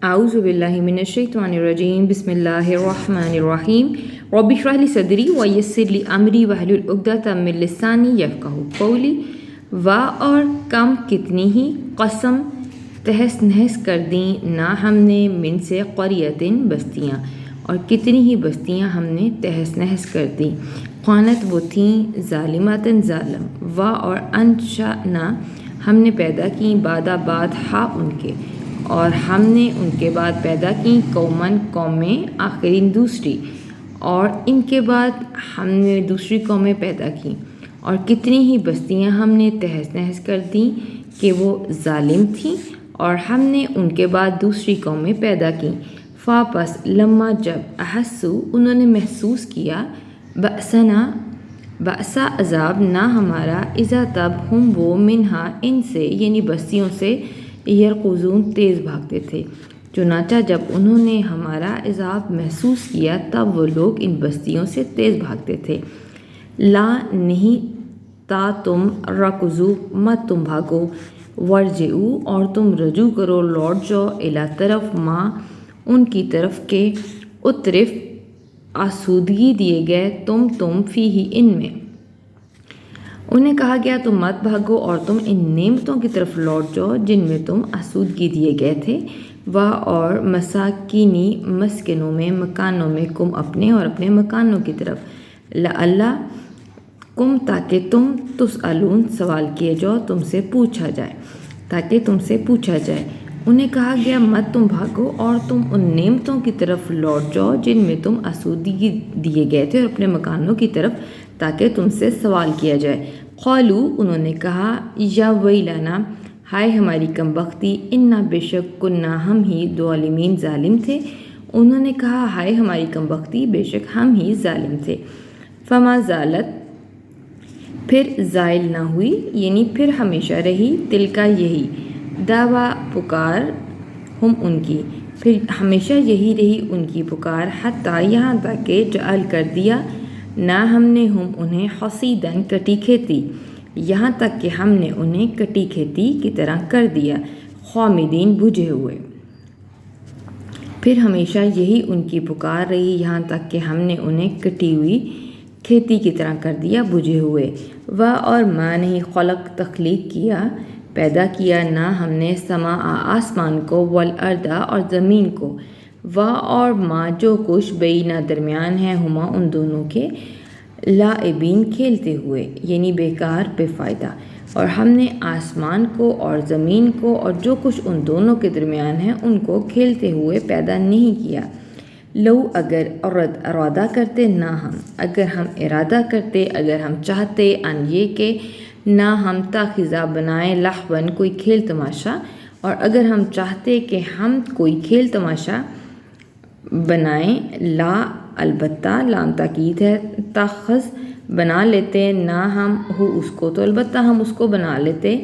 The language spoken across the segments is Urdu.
اعوذ باللہ من الشیطان الرجیم بسم اللہ الرحمن الرحیم رب اشرح لی صدری ویسر لی امری واحلل عقدۃ من لسانی یفقہوا قولی۔ وا اور کم کتنی ہی قسم تہس نہس کر دیں نہ ہم نے من سے قریتن بستیاں، اور کتنی ہی بستیاں ہم نے تہس نہس کر دیں۔ قانت وہ تھیں ظالماتن ظالم، وا اور انشأنا ہم نے پیدا کیں بعد ہا ان کے، اور ہم نے ان کے بعد پیدا کی قومن قومیں آخرین دوسری، اور ان کے بعد ہم نے دوسری قومیں پیدا کیں، اور کتنی ہی بستیاں ہم نے تہس نہس کر دیں کہ وہ ظالم تھیں، اور ہم نے ان کے بعد دوسری قومیں پیدا کیں۔ پس لما جب احسو انہوں نے محسوس کیا بأسا عذاب نہ ہمارا، اذا تب ہم وہ منہا ان سے یعنی بستیوں سے یرقضون تیز بھاگتے تھے۔ چنانچہ جب انہوں نے ہمارا عذاب محسوس کیا تب وہ لوگ ان بستیوں سے تیز بھاگتے تھے۔ لا نہیں تا تم رکضو مت تم بھاگو، ورجعو اور تم رجوع کرو لوٹ جاؤ، الی طرف ماں ان کی طرف کے اترف آسودگی دیے گئے تم فیہ ان میں۔ انہیں کہا گیا تم مت بھاگو اور تم ان نعمتوں کی طرف لوٹ جاؤ جن میں تم آسودگی دیے گئے تھے۔ وا اور مساکینی مسکنوں میں مکانوں میں کم اپنے اور اپنے مکانوں کی طرف، لعلہ کم تاکہ تم تسألون سوال کیے جاؤ، تم سے پوچھا جائے، تاکہ تم سے پوچھا جائے۔ انہیں کہا گیا مت تم بھاگو اور تم ان نعمتوں کی طرف لوٹ جاؤ جن میں تم آسودگی دیے گئے تھے اور اپنے مکانوں کی طرف تاکہ تم سے سوال کیا جائے۔ قالو انہوں نے کہا یا ویلنا ہائے ہماری کم بختی، انا بے شک کننا ہم ہی ظالمین ظالم تھے۔ انہوں نے کہا ہائے ہماری کم بختی، بے شک ہم ہی ظالم تھے۔ فما زالت پھر زائل نہ ہوئی یعنی پھر ہمیشہ رہی، تلکا یہی دعویٰ پکار ہم ان کی، پھر ہمیشہ یہی رہی ان کی پکار، حتیٰ یہاں تک کہ جعل کر دیا نہ ہم نے ہم انہیں حصیدن کٹی کھیتی، یہاں تک کہ ہم نے انہیں کٹی کھیتی کی طرح کر دیا، خامدین بجھے ہوئے۔ پھر ہمیشہ یہی ان کی پکار رہی یہاں تک کہ ہم نے انہیں کٹی ہوئی کھیتی کی طرح کر دیا بجھے ہوئے۔ وا اور ما نہیں خلق تخلیق کیا پیدا کیا نہ ہم نے سماء آسمان کو، والارض اور زمین کو، وا اور ما جو کچھ بینہ درمیان ہے ہما ان دونوں کے، لاعبین کھیلتے ہوئے یعنی بیکار بے فائدہ، اور ہم نے آسمان کو اور زمین کو اور جو کچھ ان دونوں کے درمیان ہے ان کو کھیلتے ہوئے پیدا نہیں کیا۔ لو اگر ارادہ کرتے نہ ہم، اگر ہم ارادہ کرتے، اگر ہم چاہتے ان یہ کہ نہ ہم تاخذہ بنائیں لہون کوئی کھیل تماشا، اور اگر ہم چاہتے کہ ہم کوئی کھیل تماشا بنائیں، لا البتہ لام تاکید ہے، تاخذ بنا لیتے نہ ہم ہو اس کو، تو البتہ ہم اس کو بنا لیتے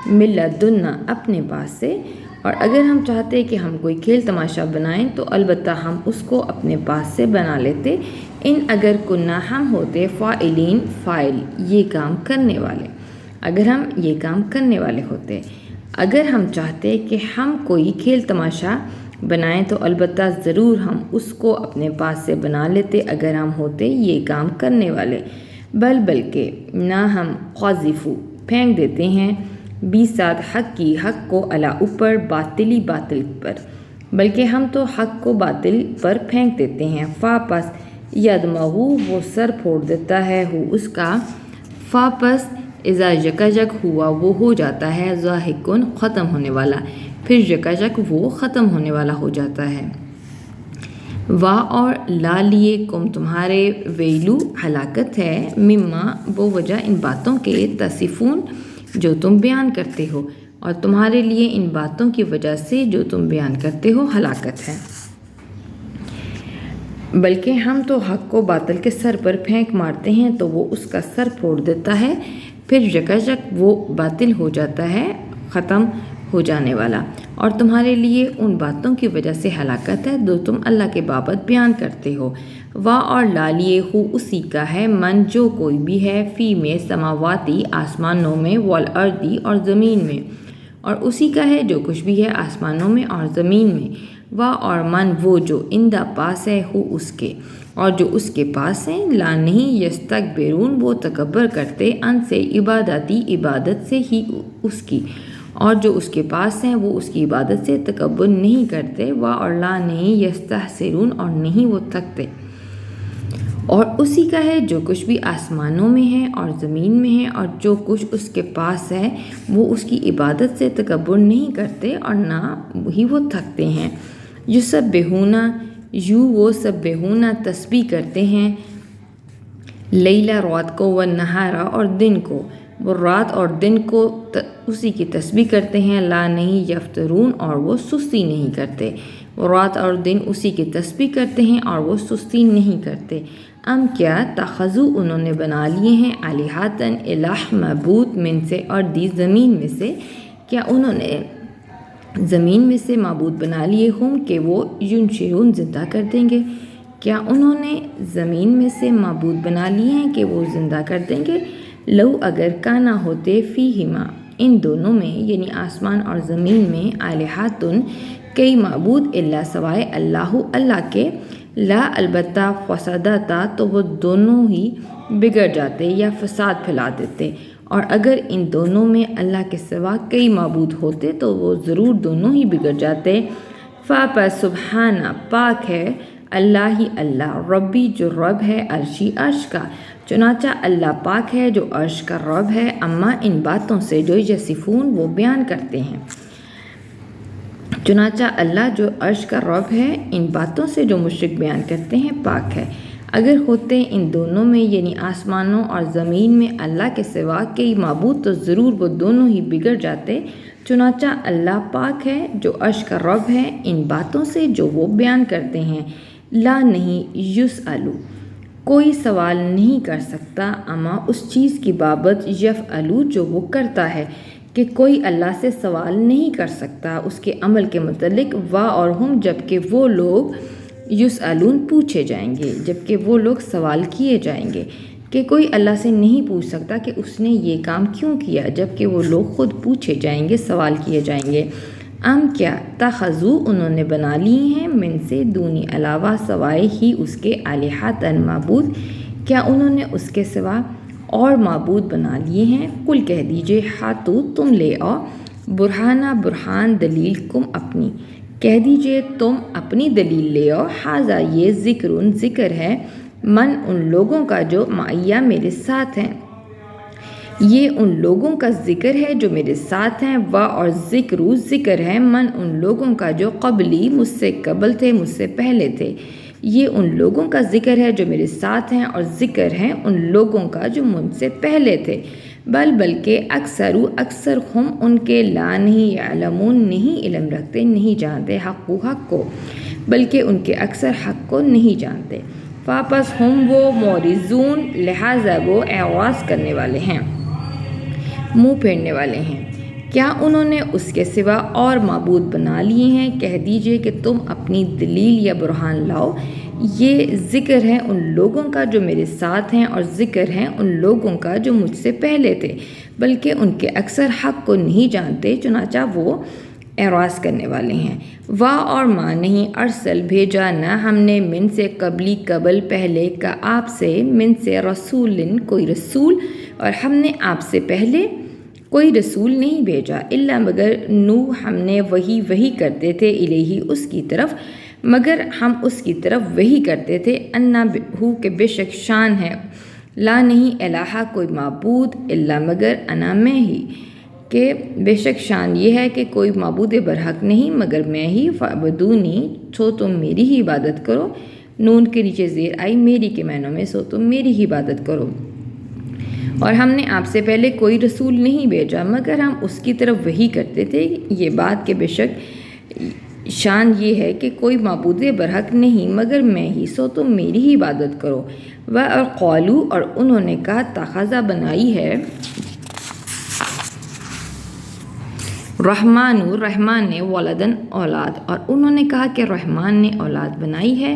من لدنا اپنے پاس سے، اور اگر ہم چاہتے کہ ہم کوئی کھیل تماشا بنائیں تو البتہ ہم اس کو اپنے پاس سے بنا لیتے۔ ان اگر کننا ہم ہوتے فاعلین فاعل یہ کام کرنے والے، اگر ہم یہ کام کرنے والے ہوتے، اگر ہم چاہتے کہ ہم کوئی کھیل تماشا بنائیں تو البتہ ضرور ہم اس کو اپنے پاس سے بنا لیتے اگر ہم ہوتے یہ کام کرنے والے۔ بلکہ نہ ہم قاذفو پھینک دیتے ہیں بیسات حق کی، حق کو علا اوپر، باطلی باطل پر، بلکہ ہم تو حق کو باطل پر پھینک دیتے ہیں۔ پس یدمغو وہ سر پھوڑ دیتا ہے ہو اس کا، پس اذا یکجک ہوا وہ ہو جاتا ہے، ضاحکن ختم ہونے والا، پھر یکجک وہ ختم ہونے والا ہو جاتا ہے۔ وا اور لا لیے کم تمہارے، ویلو ہلاکت ہے، مما وہ وجہ ان باتوں کے، تصفون جو تم بیان کرتے ہو، اور تمہارے لیے ان باتوں کی وجہ سے جو تم بیان کرتے ہو ہلاکت ہے۔ بلکہ ہم تو حق کو باطل کے سر پر پھینک مارتے ہیں تو وہ اس کا سر پھوڑ دیتا ہے، پھر یکجک وہ باطل ہو جاتا ہے، ختم ہو جانے والا، اور تمہارے لیے ان باتوں کی وجہ سے ہلاکت ہے جو تم اللہ کے بابت بیان کرتے ہو۔ وا اور لا لیے ہو اسی کا ہے، من جو کوئی بھی ہے، فی میں سماواتی آسمانوں میں، والارضی اور زمین میں، اور اسی کا ہے جو کچھ بھی ہے آسمانوں میں اور زمین میں، وا اور من وہ جو اندہ پاس ہے ہو اس کے، اور جو اس کے پاس ہیں، لا نہیں یستکبرون وہ تکبر کرتے، ان سے عبادتی عبادت سے ہی اس کی، اور جو اس کے پاس ہیں وہ اس کی عبادت سے تکبر نہیں کرتے، وا اور لا نہیں یستحسرون اور نہیں وہ تھکتے، اور اسی کا ہے جو کچھ بھی آسمانوں میں ہے اور زمین میں ہے، اور جو کچھ اس کے پاس ہے وہ اس کی عبادت سے تکبر نہیں کرتے اور نہ ہی وہ تھکتے ہیں۔ یسبحون وہ سبحون تسبیح کرتے ہیں، لیلا رات کو، و نہارا اور دن کو، وہ رات اور دن کو اسی کی تسبیح کرتے ہیں، لا نہیں یفترون اور وہ سستی نہیں کرتے، وہ رات اور دن اسی کی تسبیح کرتے ہیں اور وہ سستی نہیں کرتے۔ ام کیا تخذو انہوں نے بنا لیے ہیں، الہاتن الہ معبود، من سے اور دی زمین میں سے، کیا انہوں نے زمین میں سے معبود بنا لیے ہوں کہ وہ ینشرون زندہ کر دیں گے؟ کیا انہوں نے زمین میں سے معبود بنا لیے ہیں کہ وہ زندہ کر دیں گے؟ لو اگر کانا ہوتے فیہما ان دونوں میں یعنی آسمان اور زمین میں، الہاتن کئی معبود، الا سوائے اللہ کے، لا البتہ فسدتا تو وہ دونوں ہی بگڑ جاتے یا فساد پھیلا دیتے، اور اگر ان دونوں میں اللہ کے سوا کئی معبود ہوتے تو وہ ضرور دونوں ہی بگڑ جاتے۔ پس سبحانہ پاک ہے اللہ ہی اللہ، ربی جو رب ہے، عرشی عرش کا، چنانچہ اللہ پاک ہے جو عرش کا رب ہے، اما ان باتوں سے جو یصفون وہ بیان کرتے ہیں، چنانچہ اللہ جو عرش کا رب ہے ان باتوں سے جو مشرک بیان کرتے ہیں پاک ہے۔ اگر ہوتے ان دونوں میں یعنی آسمانوں اور زمین میں اللہ کے سوا کئی معبود تو ضرور وہ دونوں ہی بگڑ جاتے، چنانچہ اللہ پاک ہے جو عرش کا رب ہے ان باتوں سے جو وہ بیان کرتے ہیں۔ لا نہیں یسألو کوئی سوال نہیں کر سکتا، اما اس چیز کی بابت یفعلو جو وہ کرتا ہے، کہ کوئی اللہ سے سوال نہیں کر سکتا اس کے عمل کے متعلق، وا اور ہم جبکہ وہ لوگ یسألون پوچھے جائیں گے، جبکہ وہ لوگ سوال کیے جائیں گے، کہ کوئی اللہ سے نہیں پوچھ سکتا کہ اس نے یہ کام کیوں کیا، جبکہ وہ لوگ خود پوچھے جائیں گے، سوال کیے جائیں گے۔ ام کیا تخذو انہوں نے بنا لی ہیں، من سے دونی علاوہ سوائے ہی اس کے، الہاتن معبود، کیا انہوں نے اس کے سوا اور معبود بنا لیے ہیں؟ کل کہہ دیجئے ہاتو تم لے آؤ، برہانہ برہان دلیل کم اپنی، کہہ دیجئے تم اپنی دلیل لے آؤ، ہاذا یہ ذکر ہے، من ان لوگوں کا جو معیہ میرے ساتھ ہیں، یہ ان لوگوں کا ذکر ہے جو میرے ساتھ ہیں، وا اور ذکر ہے من ان لوگوں کا جو قبلی مجھ سے قبل تھے، مجھ سے پہلے تھے، یہ ان لوگوں کا ذکر ہے جو میرے ساتھ ہیں، اور ذکر ہے ان لوگوں کا جو مجھ سے پہلے تھے، بلکہ اکثر ہم ان کے لا نہیں یعلمون نہیں علم رکھتے، نہیں جانتے، حق کو، بلکہ ان کے اکثر حق کو نہیں جانتے۔ واپس ہم وہ معرضون لہٰذا وہ اعراض کرنے والے ہیں، منہ پھیرنے والے ہیں۔ کیا انہوں نے اس کے سوا اور معبود بنا لیے ہیں؟ کہہ دیجئے کہ تم اپنی دلیل یا برہان لاؤ، یہ ذکر ہے ان لوگوں کا جو میرے ساتھ ہیں، اور ذکر ہے ان لوگوں کا جو مجھ سے پہلے تھے، بلکہ ان کے اکثر حق کو نہیں جانتے، چنانچہ وہ اعراض کرنے والے ہیں۔ وا اور ما نہیں ارسل بھیجا نہ ہم نے، من سے قبل پہلے کا آپ سے، من سے رسول کوئی رسول، اور ہم نے آپ سے پہلے کوئی رسول نہیں بھیجا، الا مگر ہم نے وحی کرتے تھے، الیہ اس کی طرف، مگر ہم اس کی طرف وحی کرتے تھے، انا ہو کہ بے شک شان ہے، لا نہیں الہ کوئی معبود، الا مگر انا میں ہی، کہ بے شک شان یہ ہے کہ کوئی معبود برحق نہیں مگر میں ہی، فعبدونی سو تم میری ہی عبادت کرو، نون کے نیچے زیر آئی میری کے معنوں میں، سو تم میری ہی عبادت کرو۔ اور ہم نے آپ سے پہلے کوئی رسول نہیں بھیجا مگر ہم اس کی طرف وحی کرتے تھے، یہ بات کہ بے شک شان یہ ہے کہ کوئی معبود برحق نہیں مگر میں ہی، سو تم میری ہی عبادت کرو۔ اور قالو اور انہوں نے کہا، تخذا بنائی ہے رحمان نے ولدن اولاد، اور انہوں نے کہا کہ رحمان نے اولاد بنائی ہے،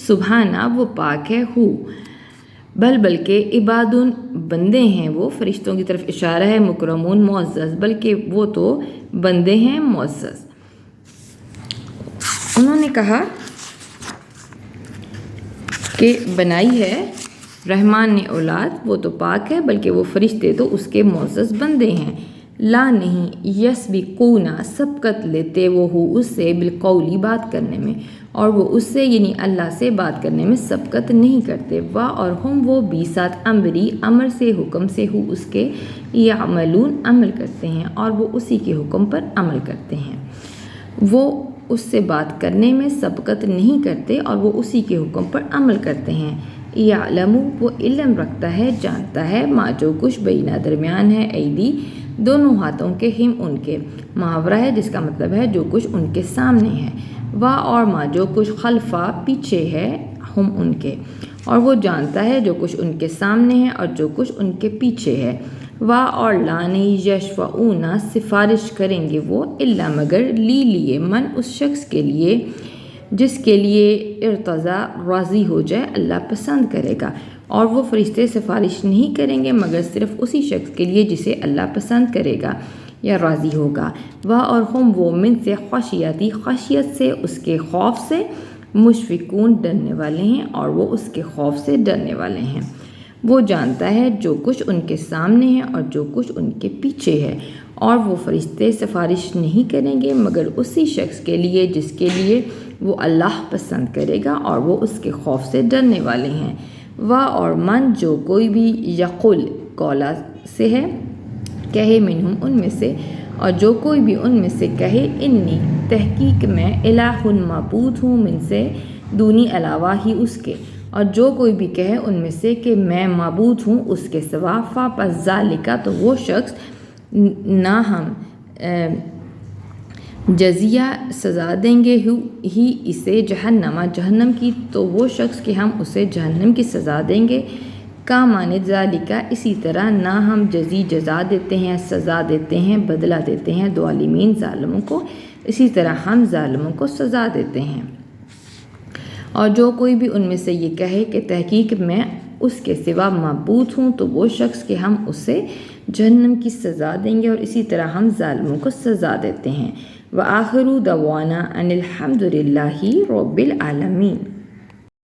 سبحانہ وہ پاک ہے، ہو بلکہ عبادن بندے ہیں وہ، فرشتوں کی طرف اشارہ ہے، مکرمون معزز، بلکہ وہ تو بندے ہیں معزز۔ انہوں نے کہا کہ بنائی ہے رحمان نے اولاد، وہ تو پاک ہے، بلکہ وہ فرشتے تو اس کے معزز بندے ہیں۔ لا نہیں، یسبقون سبقت لیتے وہ اس سے بالقولی بات کرنے میں، اور وہ اس سے یعنی اللہ سے بات کرنے میں سبقت نہیں کرتے۔ اور ہم وہ بھی ساتھ امری امر سے حکم سے اس کے یعملون عمل کرتے ہیں، اور وہ اسی کے حکم پر عمل کرتے ہیں۔ وہ اس سے بات کرنے میں سبقت نہیں کرتے اور وہ اسی کے حکم پر عمل کرتے ہیں۔ یعلم وہ علم رکھتا ہے، جانتا ہے، ما جو کچھ بینہ درمیان ہے، ایدی دونوں ہاتھوں کے، ہم ان کے محاورہ ہے جس کا مطلب ہے جو کچھ ان کے سامنے ہے، اور ما جو کچھ خلفہ پیچھے ہے، ہم ان کے، اور وہ جانتا ہے جو کچھ ان کے سامنے ہے اور جو کچھ ان کے پیچھے ہے۔ اور لا نہیں، یشفعون سفارش کریں گے وہ، الا مگر لیے من اس شخص کے لیے جس کے لیے ارتضا راضی ہو جائے، اللہ پسند کرے گا، اور وہ فرشتے سفارش نہیں کریں گے مگر صرف اسی شخص کے لیے جسے اللہ پسند کرے گا یا راضی ہوگا۔ اور ہم وہ من سے خشیت سے اس کے خوف سے، مشفقون ڈرنے والے ہیں، اور وہ اس کے خوف سے ڈرنے والے ہیں۔ وہ جانتا ہے جو کچھ ان کے سامنے ہے اور جو کچھ ان کے پیچھے ہے، اور وہ فرشتے سفارش نہیں کریں گے مگر اسی شخص کے لیے جس کے لیے وہ اللہ پسند کرے گا، اور وہ اس کے خوف سے ڈرنے والے ہیں۔ اور من جو کوئی بھی یقول قولا سے ہے، کہے منہم ان میں سے، اور جو کوئی بھی ان میں سے کہے انی تحقیق میں الہ معبود ہوں من سے دونی علاوہ ہی اس کے، اور جو کوئی بھی کہے ان میں سے کہ میں معبود ہوں اس کے سوا، پس ذالکا تو وہ شخص نہ ہم جزیہ سزا دیں گے ہی اسے جہنم کی، تو وہ شخص کہ ہم اسے جہنم کی سزا دیں گے، کا مانند ذالکا اسی طرح نہ ہم جزا دیتے ہیں، سزا دیتے ہیں، بدلہ دیتے ہیں ظالمین ظالموں کو، اسی طرح ہم ظالموں کو سزا دیتے ہیں۔ اور جو کوئی بھی ان میں سے یہ کہے کہ تحقیق میں اس کے سوا معبود ہوں، تو وہ شخص کہ ہم اسے جہنم کی سزا دیں گے، اور اسی طرح ہم ظالموں کو سزا دیتے ہیں۔ وآخر دعوانا ان الحمد للہ رب العالمین۔